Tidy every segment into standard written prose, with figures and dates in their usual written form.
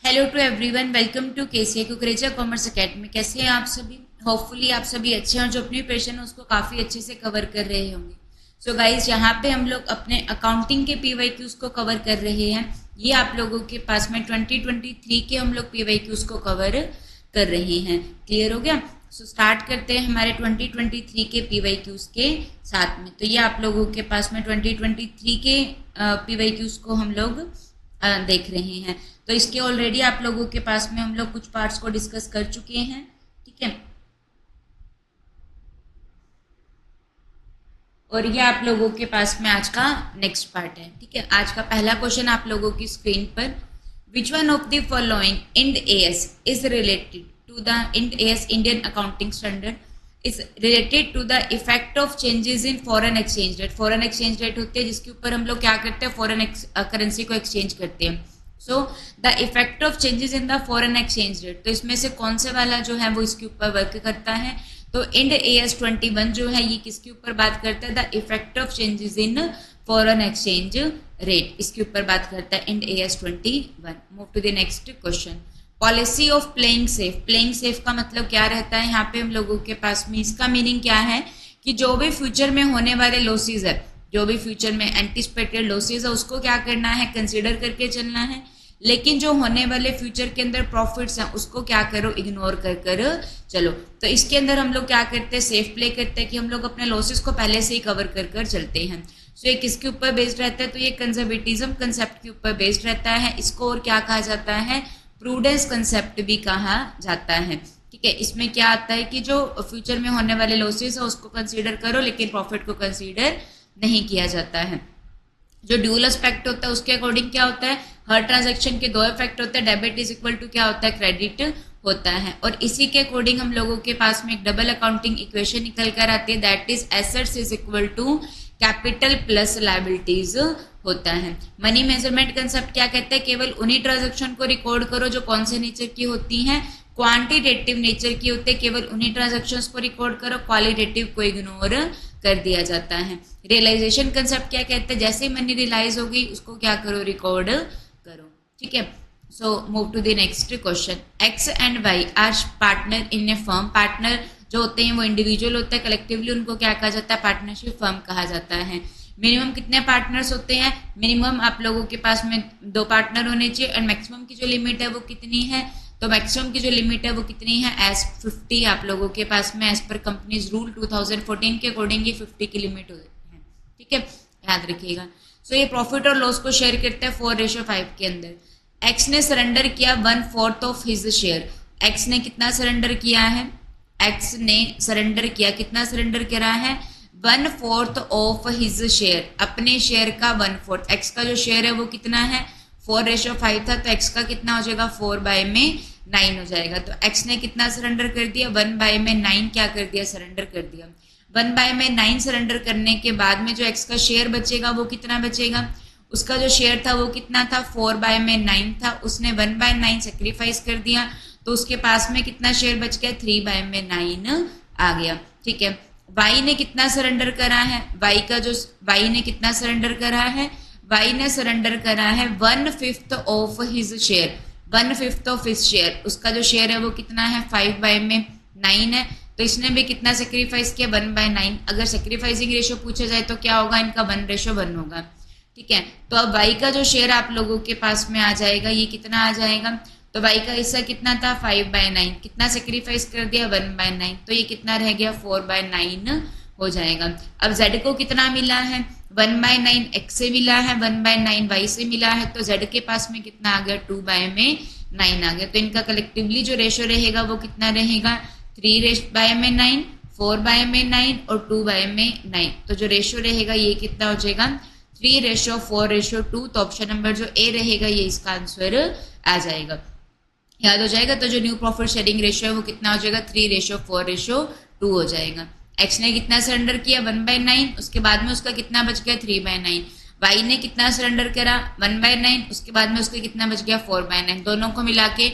Hello to everyone, welcome to KCA Kukreja commerce academy. कैसे हैं आप सभी? होपफुली आप सभी अच्छे हैं और जो अपनी प्रिपरेशन है उसको काफ़ी अच्छे से कवर कर रहे होंगे। सो गाइज, यहाँ पे हम लोग अपने अकाउंटिंग के पीवाईक्यूज को कवर कर रहे हैं। ये आप लोगों के पास में 2023 के हम लोग पीवाईक्यूज को कवर कर रहे हैं। क्लियर हो गया? सो स्टार्ट करते हैं हमारे 2023 के पीवाईक्यूज के साथ में। तो ये आप लोगों के पास में 2023 के पीवाईक्यूज को हम लोग देख रहे हैं। तो इसके ऑलरेडी आप लोगों के पास में हम लोग कुछ पार्ट्स को डिस्कस कर चुके हैं। ठीक है, और ये आप लोगों के पास में आज का नेक्स्ट पार्ट है। ठीक है, आज का पहला क्वेश्चन आप लोगों की स्क्रीन पर, which one of the following Ind AS is related to the Ind AS Indian accounting standard is related to the effect of changes in foreign exchange rate. Foreign exchange rate होते हैं जिसके ऊपर हम लोग क्या करते हैं, फॉरेन करेंसी को एक्सचेंज करते हैं। So the effect of changes in the foreign exchange rate, तो इसमें से कौन से वाला जो है वो इसके ऊपर वर्क करता है? तो इंड एएस 21 जो है ये किसके ऊपर बात करता है? The effect of changes in foreign exchange rate, इसके ऊपर बात करता है Ind AS 21। Move to the next question. Policy of playing safe. Playing safe का मतलब क्या रहता है यहाँ पे हम लोगों के पास में? इसका मीनिंग क्या है कि जो भी फ्यूचर में होने वाले लॉसेज है, जो भी फ्यूचर में एंटिसिपेटेड लॉसेज है उसको क्या करना है, कंसिडर करके चलना है। लेकिन जो होने वाले फ्यूचर के अंदर प्रॉफिट्स हैं उसको क्या करो, इग्नोर कर कर चलो। तो इसके अंदर हम लोग क्या करते हैं, सेफ प्ले करते हैं कि हम लोग अपने लॉसेस को पहले से ही कवर कर कर चलते हैं। सो ये किसके ऊपर बेस्ड रहता है? तो ये कंजर्वेटिज्म कंसेप्ट के ऊपर बेस्ड रहता है। इसको और क्या कहा जाता है? प्रूडेंस कंसेप्ट भी कहा जाता है। ठीक है, इसमें क्या आता है कि जो फ्यूचर में होने वाले लॉसेस है उसको कंसीडर करो लेकिन प्रॉफिट को कंसीडर नहीं किया जाता है। जो ड्यूल एस्पेक्ट होता है उसके अकॉर्डिंग क्या होता है, हर ट्रांजैक्शन के दो इफेक्ट होते हैं। डेबिट इज इक्वल टू क्या होता है, क्रेडिट होता है। और इसी के अकॉर्डिंग हम लोगों के पास में एक डबल अकाउंटिंग इक्वेशन निकल कर आती है, that is assets is equal to capital plus liabilities होता है। मनी मेजरमेंट कंसेप्ट क्या कहता है, केवल उन्हीं ट्रांजेक्शन को रिकॉर्ड करो जो कौन से नेचर की होती हैं, क्वांटिटेटिव नेचर की होते हैं। केवल उन्हीं ट्रांजेक्शन्स को रिकॉर्ड करो, क्वालिटेटिव को इग्नोर कर दिया जाता है। रियलाइजेशन कंसेप्ट क्या कहते हैं, जैसे ही मनी रियलाइज हो गई उसको क्या करो, रिकॉर्ड करो। ठीक है, so move to the next question. X and y are partner in a firm. Partner जो होते हैं वो इंडिविजुअल होते हैं, कलेक्टिवली उनको क्या कहा जाता है, पार्टनरशिप फर्म कहा जाता है। मिनिमम कितने पार्टनर्स होते हैं? मिनिमम आप लोगों के पास में 2 पार्टनर होने चाहिए। और मैक्सिमम की जो लिमिट है वो कितनी है? तो मैक्सिमम की जो लिमिट है वो कितनी है, एज 50 आप लोगों के पास में एज पर कंपनीज रूल 2014 के अकॉर्डिंग ये 50 की लिमिट है। ठीक है, याद रखिएगा। सो ये प्रॉफिट और लॉस को शेयर करते हैं 4:5 के अंदर। एक्स ने सरेंडर किया 1/4 ऑफ हिज शेयर। एक्स ने कितना सरेंडर किया है? एक्स ने सरेंडर किया, कितना सरेंडर करा है? 1/4 ऑफ हिज शेयर, अपने शेयर का 1/4। एक्स का जो शेयर है वो कितना है, 4:5 था, तो एक्स का कितना हो जाएगा, 4/9 हो जाएगा। तो एक्स ने कितना सरेंडर कर दिया, 1/9 क्या कर दिया, सरेंडर कर दिया। 1/9 सरेंडर करने के बाद में जो एक्स का शेयर बचेगा वो कितना बचेगा? उसका जो शेयर था वो कितना था, 4/9 था। उसने 1/9 सेक्रीफाइस कर दिया तो उसके पास में कितना शेयर बच गया, 3/9 आ गया। ठीक है, वाई ने कितना सरेंडर करा है? वाई ने कितना सरेंडर करा है? वाई ने सरेंडर करा है 1/5 of his share. 1/5 of his share, उसका जो शेयर है वो कितना है, 5/9 है। तो इसने भी कितना सेक्रीफाइस किया, 1/9। अगर सेक्रीफाइसिंग रेशियो पूछा जाए तो क्या होगा, इनका 1:1 होगा। ठीक है, तो अब वाई का जो शेयर आप लोगों के पास में आ जाएगा, ये कितना आ जाएगा? तो वाई का हिस्सा कितना था, 5/9। कितना सेक्रीफाइस कर दिया, 1/9। तो ये कितना रह गया, 4/9 हो जाएगा। अब जेड को कितना मिला है, 1/9 एक्स से मिला है, 1/9 वाई से मिला है। तो जेड के पास में कितना आ गया, 2/9 आ गया। तो इनका कलेक्टिवली जो रेशियो रहेगा वो कितना रहेगा, 3/9, 4/9 और 2/9। तो जो रेशियो रहेगा ये कितना हो जाएगा, 3:4:2। तो ऑप्शन नंबर जो ए रहेगा ये इसका आंसर आ जाएगा, याद हो जाएगा। तो जो न्यू प्रॉफिट शेयरिंग रेशियो है वो कितना हो जाएगा, 3:4:2 हो जाएगा। एक्स ने कितना सरेंडर किया, 1/9। उसके बाद में उसका कितना बच गया, 3/9। वाई ने कितना सरेंडर करा, 1/9। उसके बाद में उसका कितना बच गया, 4/9। दोनों को मिला के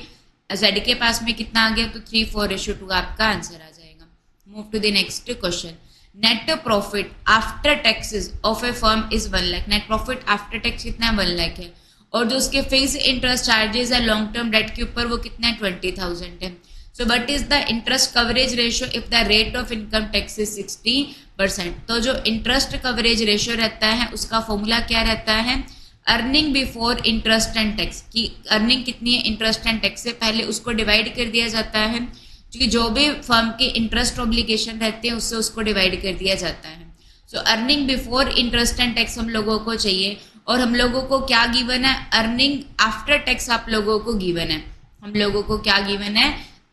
जेड के पास में कितना आ गया, तो 3:4:2 आपका आंसर आ जाएगा। Move to the next question. Net profit after taxes of a firm is 1 lakh. Net profit after tax कितना है, 1 लाख है। और जो उसके फिक्स इंटरेस्ट चार्जेस है लॉन्ग टर्म डेट के ऊपर वो कितना है 20,000 है। So but is the interest coverage ratio if the rate of income tax is 60%। तो जो इंटरेस्ट कवरेज रेशियो रहता है उसका फॉर्मूला क्या रहता है, earning before interest and tax की अर्निंग कितनी है इंटरेस्ट एंड टैक्स से पहले उसको डिवाइड कर दिया जाता है, क्योंकि जो भी फर्म के इंटरेस्ट ऑब्लिगेशन रहते हैं उससे उसको डिवाइड कर दिया जाता है। So earning before interest and tax हम लोगों को चाहिए, और हम लोगों को क्या गिवन है, अर्निंग आफ्टर टैक्स आप लोगों को गिवन है। हम लोगों को क्या गिवन है,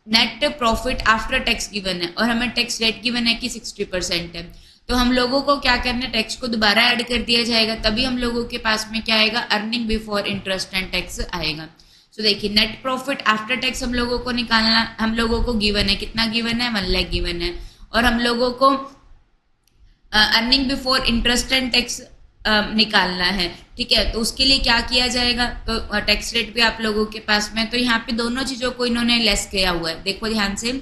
net profit after tax given है, और हमें टैक्स रेट गिवन है कि 60% है। तो हम लोगों को क्या करना है, टैक्स को दोबारा ऐड कर दिया जाएगा, तभी हम लोगों के पास में क्या आएगा, earning before interest and tax आएगा। तो देखिए नेट प्रॉफिट आफ्टर टैक्स हम लोगों को निकालना, हम लोगों को गिवन है, कितना गिवन है, 1 लाख गिवन है, और हम लोगों को earning before interest and tax निकालना है। ठीक है, तो उसके लिए क्या किया जाएगा, तो टैक्स रेट भी आप लोगों के पास में, तो यहाँ पे दोनों चीजों को इन्होंने लेस किया हुआ है। देखो ध्यान से,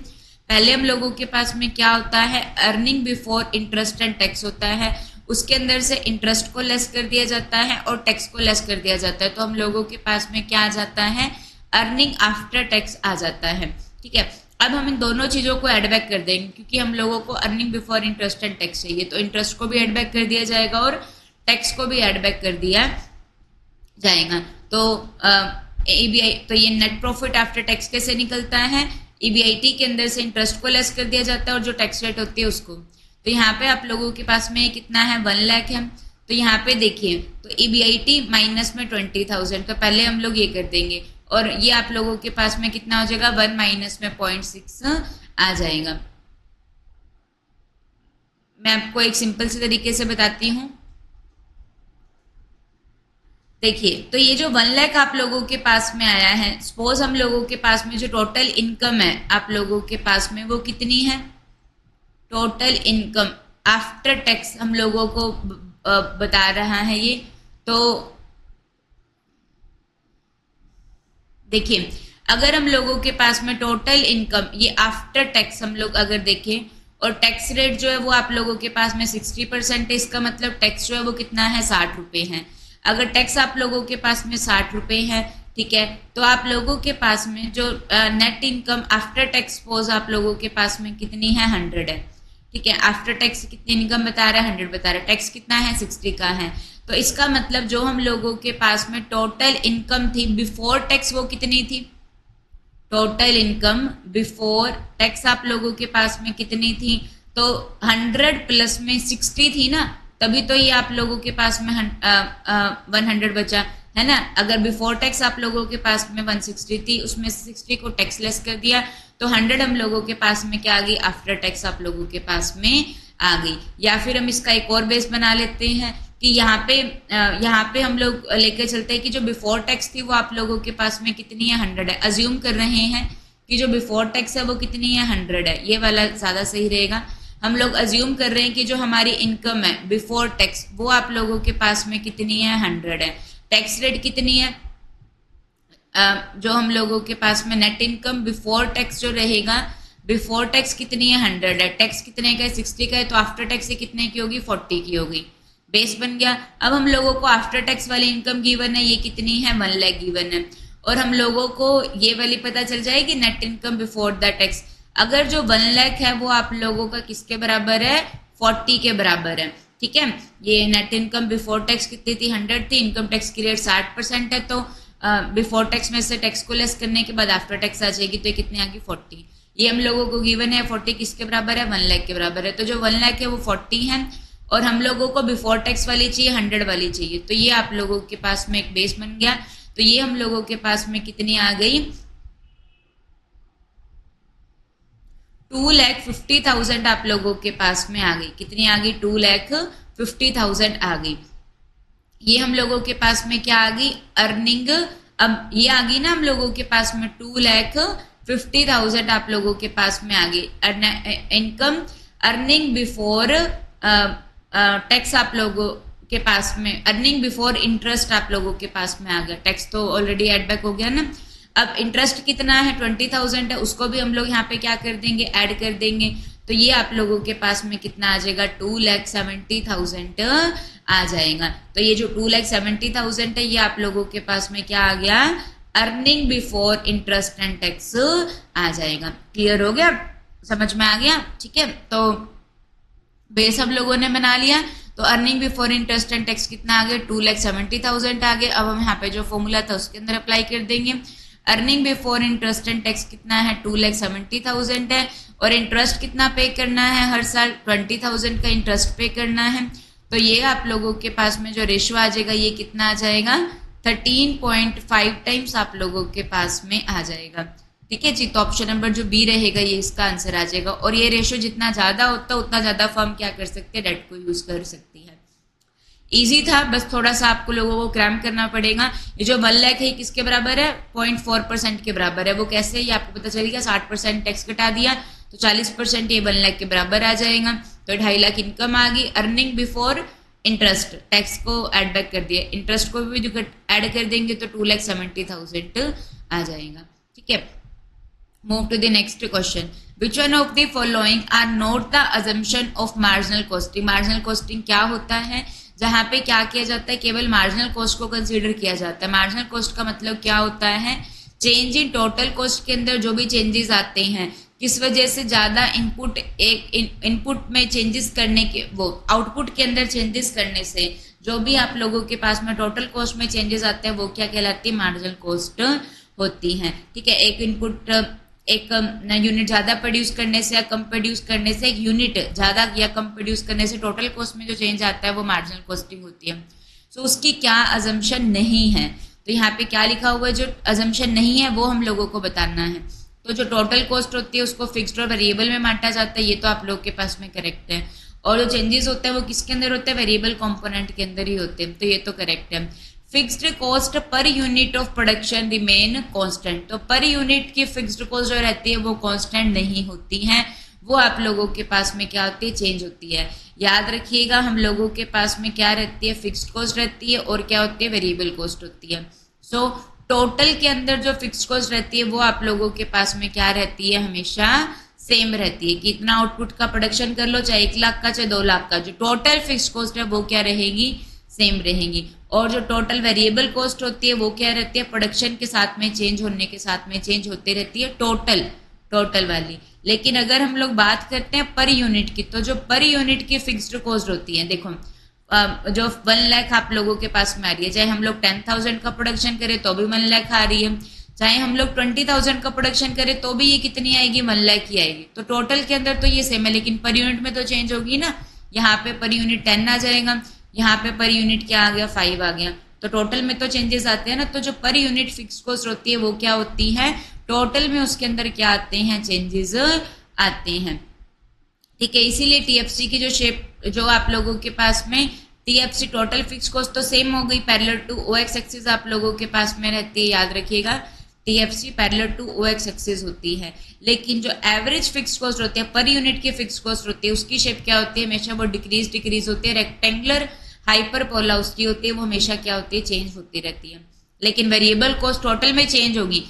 पहले हम लोगों के पास में क्या होता है, earning before interest and tax होता है, उसके अंदर से इंटरेस्ट को लेस कर दिया जाता है और टैक्स को लेस कर दिया जाता है, तो हम लोगों के पास में क्या आ जाता है, अर्निंग आफ्टर टैक्स आ जाता है। ठीक है, अब हम इन दोनों चीजों को एड बैक कर देंगे, क्योंकि हम लोगों को earning before interest and tax चाहिए, तो इंटरेस्ट को भी एड बैक कर दिया जाएगा और टैक्स को भी एड बैक कर दिया जाएगा। तो EBI, तो ये नेट प्रॉफिट आफ्टर टैक्स कैसे निकलता है, EBIT के अंदर से इंटरेस्ट को लेस कर दिया जाता है और जो टैक्स रेट होती है उसको। तो यहाँ पे आप लोगों के पास में कितना है, 1 लाख है। तो यहाँ पे देखिए, तो EBIT माइनस में 20,000, तो पहले हम लोग ये कर देंगे, और ये आप लोगों के पास में कितना हो जाएगा, 1 माइनस में 0.6 आ जाएगा। मैं आपको एक सिंपल से तरीके से बताती हूँ। देखिए, तो ये जो 1 लाख आप लोगों के पास में आया है, सपोज हम लोगों के पास में जो टोटल इनकम है आप लोगों के पास में वो कितनी है, टोटल इनकम आफ्टर टैक्स हम लोगों को बता रहा है ये। तो देखिए, अगर हम लोगों के पास में टोटल इनकम ये आफ्टर टैक्स हम लोग अगर देखें, और टैक्स रेट जो है वो आप लोगों के पास में 60% है, इसका मतलब टैक्स जो है वो कितना है, 60 रुपये है। अगर टैक्स आप लोगों के पास में 60 रुपये है, ठीक है, तो आप लोगों के पास में जो net income after tax suppose आप लोगों के पास में कितनी है, 100 है। ठीक है, आफ्टर टैक्स कितनी इनकम बता रहा है, 100 बता रहा है, टैक्स कितना है, 60 का है। तो इसका मतलब जो हम लोगों के पास में टोटल इनकम थी बिफोर टैक्स वो कितनी थी, टोटल इनकम बिफोर टैक्स आप लोगों के पास में कितनी थी, तो 100 प्लस में 60 थी ना, तभी तो ये आप लोगों के पास में 100 बचा है ना। अगर बिफोर टैक्स आप लोगों के पास में 160 थी, उसमें 60 को टैक्स लेस कर दिया, तो 100 हम लोगों के पास में क्या आ गई, आफ्टर टैक्स आप लोगों के पास में आ गई। या फिर हम इसका एक और बेस बना लेते हैं कि यहाँ पे हम लोग लेकर चलते हैं कि जो बिफोर टैक्स थी वो आप लोगों के पास में कितनी है, 100 है। अज्यूम कर रहे हैं कि जो बिफोर टैक्स है वो कितनी है, 100 है, ये वाला ज्यादा सही रहेगा। हम लोग अज्यूम कर रहे हैं कि जो हमारी इनकम है बिफोर टैक्स वो आप लोगों के पास में कितनी है, 100 है। टैक्स रेट कितनी है, जो हम लोगों के पास में नेट इनकम बिफोर टैक्स जो रहेगा, बिफोर टैक्स कितनी है, 100 है, टैक्स कितने का है, 60 का है, तो आफ्टर टैक्स कितने की होगी, 40 की होगी। बेस बन गया। अब हम लोगों को आफ्टर टैक्स वाली इनकम गिवन है, ये कितनी है, 1 लाख गिवन है, और हम लोगों को ये वाली पता चल जाएगी net income before the tax. अगर जो 1 लाख है वो आप लोगों का किसके बराबर है, 40 के बराबर है। ठीक है, ये नेट इनकम बिफोर टैक्स कितनी थी, 100 थी, इनकम टैक्स की रेट 60% है, तो बिफोर टैक्स में से टैक्स को लेस करने के बाद आफ्टर टैक्स आ जाएगी, तो ये कितनी आ गई, 40। ये हम लोगों को गिवन है, 40 किसके बराबर है, 1 लाख के बराबर है। तो जो 1 लाख है वो 40 है, और हम लोगों को बिफोर टैक्स वाली चाहिए, 100 वाली चाहिए, तो ये आप लोगों के पास में एक बेस बन गया। तो ये हम लोगों के पास में कितनी आ गई, 2,50,000 आप लोगों के पास में आ गई। कितनी आ गई, 2,50,000 आ गई। ये हम लोगों के पास में क्या आ गई, अर्निंग। अब ये आ गई ना हम लोगों के पास में 2,50,000 आप लोगों के पास में आ गई इनकम, अर्निंग बिफोर टैक्स आप लोगों के पास में, अर्निंग बिफोर इंटरेस्ट आप लोगों के पास में आ गया। टैक्स तो ऑलरेडी एड बैक हो गया ना। अब इंटरेस्ट कितना है, 20,000 है, उसको भी हम लोग यहाँ पे क्या कर देंगे, ऐड कर देंगे। तो ये आप लोगों के पास में कितना आ जाएगा, 2,70,000 आ जाएगा। तो ये जो 2,70,000 है ये आप लोगों के पास में क्या आ गया, earning before interest and tax आ जाएगा। क्लियर हो गया, समझ में आ गया, ठीक है। तो बेस हम लोगों ने बना लिया, तो earning before interest and tax कितना आ गया, 2,70,000 आ गया। अब हम यहाँ पे जो फॉर्मूला था उसके अंदर अप्लाई कर देंगे। Earning before interest and tax कितना है, 2,70,000 है, और इंटरेस्ट कितना पे करना है, हर साल 20,000 का इंटरेस्ट पे करना है। तो ये आप लोगों के पास में जो रेशियो आ जाएगा ये कितना आ जाएगा, 13.5 टाइम्स आप लोगों के पास में आ जाएगा। ठीक है जी, तो ऑप्शन नंबर जो बी रहेगा ये इसका आंसर आ जाएगा। और ये रेशियो जितना ज्यादा होता है उतना ज्यादा फर्म क्या कर सकते हैं, डेट को यूज कर सकती है। इजी था, बस थोड़ा सा आपको लोगों को क्रैम करना पड़ेगा। ये जो 1 लाख है किसके बराबर है, 0.4% के बराबर है। वो कैसे, ये आपको पता चलेगा, 60% टैक्स घटा दिया तो 40% ये 1 लाख के बराबर आ जाएगा। तो 2.5 लाख इनकम आ गई। अर्निंग बिफोर इंटरेस्ट, टैक्स को ऐड बैक कर दिया, इंटरेस्ट को भी ऐड कर देंगे तो 2,70,000 आ जाएगा। ठीक है, move to the next question. Which one of the following are not the assumption of marginal costing. Marginal costing क्या होता है, जहां पे क्या किया जाता है, केवल मार्जिनल कॉस्ट को कंसीडर किया जाता है। मार्जिनल कॉस्ट का मतलब क्या होता है, चेंज इन टोटल कॉस्ट के अंदर जो भी चेंजेस आते हैं, किस वजह से ज्यादा इनपुट में चेंजेस करने के, वो आउटपुट के अंदर चेंजेस करने से जो भी आप लोगों के पास में टोटल कॉस्ट में चेंजेस आते हैं वो क्या कहलाती है, मार्जिनल कॉस्ट होती है। ठीक है, एक इनपुट, एक यूनिट ज्यादा प्रोड्यूस करने से या कम प्रोड्यूस करने से, एक यूनिट ज्यादा या कम प्रोड्यूस करने से टोटल कॉस्ट में जो चेंज आता है वो मार्जिनल कॉस्टिंग होती है। सो उसकी क्या अजम्पशन नहीं है, तो यहाँ पे क्या लिखा हुआ है, जो अजम्पशन नहीं है वो हम लोगों को बताना है। तो जो टोटल कॉस्ट होती है उसको फिक्स्ड और वेरिएबल में बांटा जाता है, ये तो आप लोग के पास में करेक्ट है। और जो चेंजेस होते हैं वो किसके अंदर होते हैं, वेरिएबल कंपोनेंट के अंदर ही होते हैं, तो ये तो करेक्ट है। Fixed cost per unit of production remain constant. तो पर यूनिट की फिक्स्ड कॉस्ट जो रहती है वो कांस्टेंट नहीं होती है, वो आप लोगों के पास में क्या होती है, चेंज होती है। याद रखिएगा, हम लोगों के पास में क्या रहती है, फिक्स्ड कॉस्ट रहती है, और क्या होती है, वेरिएबल कॉस्ट होती है। सो टोटल के अंदर जो फिक्स्ड कॉस्ट रहती है वो आप लोगों के पास में क्या रहती है, हमेशा सेम रहती है। कि इतना आउटपुट का प्रोडक्शन कर लो, चाहे 1 लाख का चाहे 2 लाख का, जो टोटल फिक्स्ड कॉस्ट है वो क्या रहेगी, सेम रहेगी। और जो टोटल वेरिएबल कॉस्ट होती है वो क्या रहती है, प्रोडक्शन के साथ में चेंज होने के साथ में चेंज होती रहती है, टोटल वाली। लेकिन अगर हम लोग बात करते हैं पर यूनिट की, तो जो पर यूनिट की फिक्स्ड कॉस्ट होती है, देखो जो 1 लाख आप लोगों के पास में आ रही है, चाहे हम लोग 10,000 का प्रोडक्शन करें तो भी 1 लाख आ रही है, चाहे हम लोग 20,000 का प्रोडक्शन करें तो भी ये कितनी आएगी, 1 लाख ही आएगी। तो टोटल के अंदर तो ये सेम है, लेकिन पर यूनिट में तो चेंज होगी ना। यहाँ पे पर यूनिट 10 आ जाएगा, यहाँ पे पर यूनिट क्या आ गया, 5 आ गया। तो टोटल में तो चेंजेस आते हैं ना, तो जो पर यूनिट फिक्स कॉस्ट होती है वो क्या होती है, टोटल में उसके अंदर क्या आते हैं, चेंजेस आते हैं। ठीक है, इसीलिए टीएफसी की जो शेप जो आप लोगों के पास में, टीएफसी टोटल फिक्स कॉस्ट तो सेम हो गई, पैरेलल टू ओएक्स एक्सिस आप लोगों के पास में रहती है। याद रखिएगा, TFC parallel to OX axis होती है। लेकिन जो एवरेज फिक्स कॉस्ट होती है, पर यूनिट की फिक्स कॉस्ट होती है, उसकी शेप क्या होती है, हमेशा वो डिक्रीज होती है। रेक्टेंगुलर हाइपरबोला उसकी होती है, वो हमेशा क्या होती है, चेंज होती रहती है। लेकिन वेरिएबल कॉस्ट टोटल में चेंज होगी,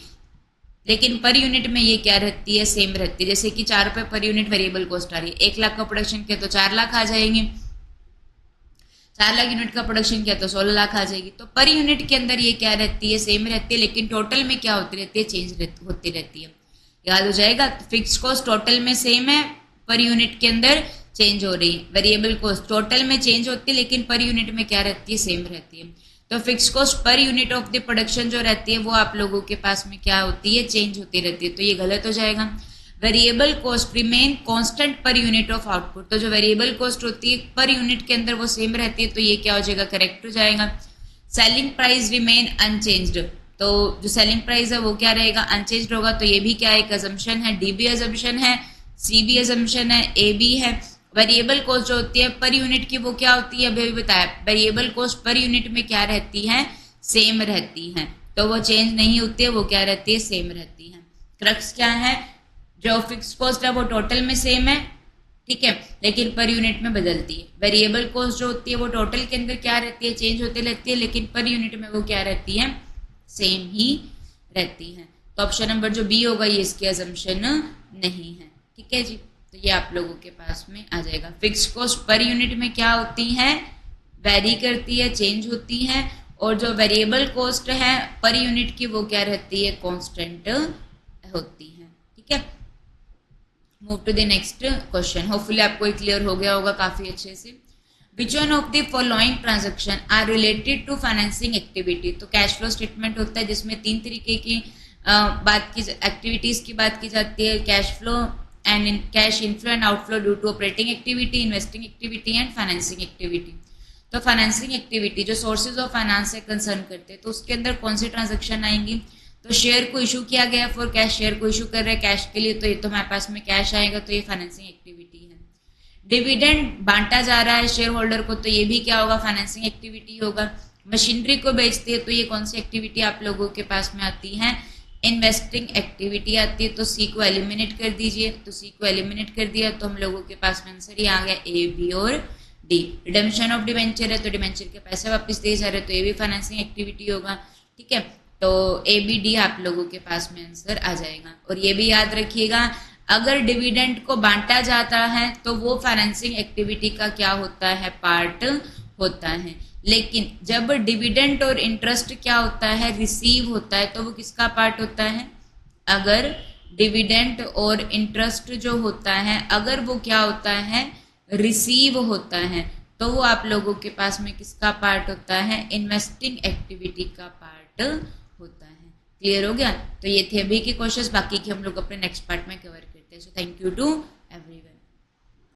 लेकिन पर यूनिट में ये क्या रहती है, सेम रहती है। जैसे कि 4 रुपए पर यूनिट वेरिएबल कॉस्ट आ रही है, 1 लाख का प्रोडक्शन किया तो 4 लाख आ जाएंगे, 4 लाख यूनिट का प्रोडक्शन किया तो 16 लाख आ जाएगी। तो पर यूनिट के अंदर ये क्या रहती है, सेम रहती है, लेकिन टोटल में क्या होती रहती है, चेंज होती रहती है। याद हो जाएगा, फिक्स कॉस्ट टोटल में सेम है, पर यूनिट के अंदर चेंज हो रही है। वेरिएबल कॉस्ट टोटल में चेंज होती है, लेकिन पर यूनिट में क्या रहती है, सेम रहती है। तो fix cost per unit of the production जो रहती है वो आप लोगों के पास में क्या होती है, चेंज होती रहती है, तो ये गलत हो जाएगा। Variable cost remain constant per unit of output. तो जो वेरिएबल कॉस्ट होती है पर यूनिट के अंदर वो सेम रहती है, तो ये क्या हो जाएगा, करेक्ट हो जाएगा। Selling price remain unchanged. तो जो सेलिंग प्राइस है वो क्या रहेगा, अनचेंज्ड होगा। तो ये भी क्या एक अजम्पशन है, डी भी अजम्पशन है, सी भी अजम्पशन है, ए भी है। वेरिएबल कॉस्ट जो होती है पर यूनिट की वो क्या होती है, अभी बताया, वेरिएबल कॉस्ट पर यूनिट में क्या रहती है, सेम रहती है। तो वो चेंज नहीं होती है, वो क्या रहती है, सेम रहती है। क्रक्स क्या है, जो फिक्स कॉस्ट है वो टोटल में सेम है, ठीक है, लेकिन पर यूनिट में बदलती है। वेरिएबल कॉस्ट जो होती है वो टोटल के अंदर क्या रहती है, चेंज होती रहती है, लेकिन पर यूनिट में वो क्या रहती है, सेम ही रहती है। तो ऑप्शन नंबर जो बी होगा ये इसकी अजम्पशन नहीं है। ठीक है जी, तो ये आप लोगों के पास में आ जाएगा। फिक्स कॉस्ट पर यूनिट में क्या होती है, वेरी करती है, चेंज होती है, और जो वेरिएबल कॉस्ट है पर यूनिट की वो क्या रहती है, कांस्टेंट होती है। ठीक है, move to the next question. Hopefully आपको क्लियर हो गया होगा काफी अच्छे से। Which one of the following transaction are related to financing activity. तो कैश फ्लो स्टेटमेंट होता है जिसमें 3 तरीके की बात की एक्टिविटीज की बात की जाती है, cash flow and cash inflow and outflow due to operating activity, investing activity and financing activity. तो फाइनेंसिंग एक्टिविटी जो सोर्सेज ऑफ फाइनेंस से कंसर्न करते हैं, तो उसके अंदर कौन सी ट्रांजेक्शन आएंगी, तो शेयर को इशू किया गया फॉर कैश, शेयर को इशू कर रहे हैं कैश के लिए, तो ये तो हमारे पास में कैश आएगा, तो ये फाइनेंसिंग एक्टिविटी है। डिविडेंड बांटा जा रहा है शेयर होल्डर को, तो ये भी क्या होगा, फाइनेंसिंग एक्टिविटी होगा। मशीनरी को बेचती है, तो ये कौन सी एक्टिविटी आप लोगों के पास में आती है, इन्वेस्टिंग एक्टिविटी आती है। तो सी को एलिमिनेट कर दीजिए, तो सी को एलिमिनेट कर दिया तो हम लोगों के पास में आंसर ही आ गया ए, बी और डी। रिडेम्पशन ऑफ डिवेंचर है, तो डिवेंचर के पैसे वापस दिए जा रहे हैं, तो ये भी फाइनेंसिंग एक्टिविटी होगा। ठीक है, तो ए, बी, डी आप लोगों के पास में आंसर आ जाएगा। और ये भी याद रखिएगा, अगर डिविडेंड को बांटा जाता है तो वो फाइनेंसिंग एक्टिविटी का क्या होता है, पार्ट होता है। लेकिन जब डिविडेंड और इंटरेस्ट क्या होता है, रिसीव होता है, तो वो किसका पार्ट होता है, अगर डिविडेंड और इंटरेस्ट जो होता है अगर वो क्या होता है, रिसीव होता है, तो वो आप लोगों के पास में किसका पार्ट होता है, इन्वेस्टिंग एक्टिविटी का पार्ट होता है। क्लियर हो गया। तो ये थे अभी के क्वेश्चंस, बाकी के हम लोग अपने नेक्स्ट पार्ट में कवर करते हैं। So thank you to everyone.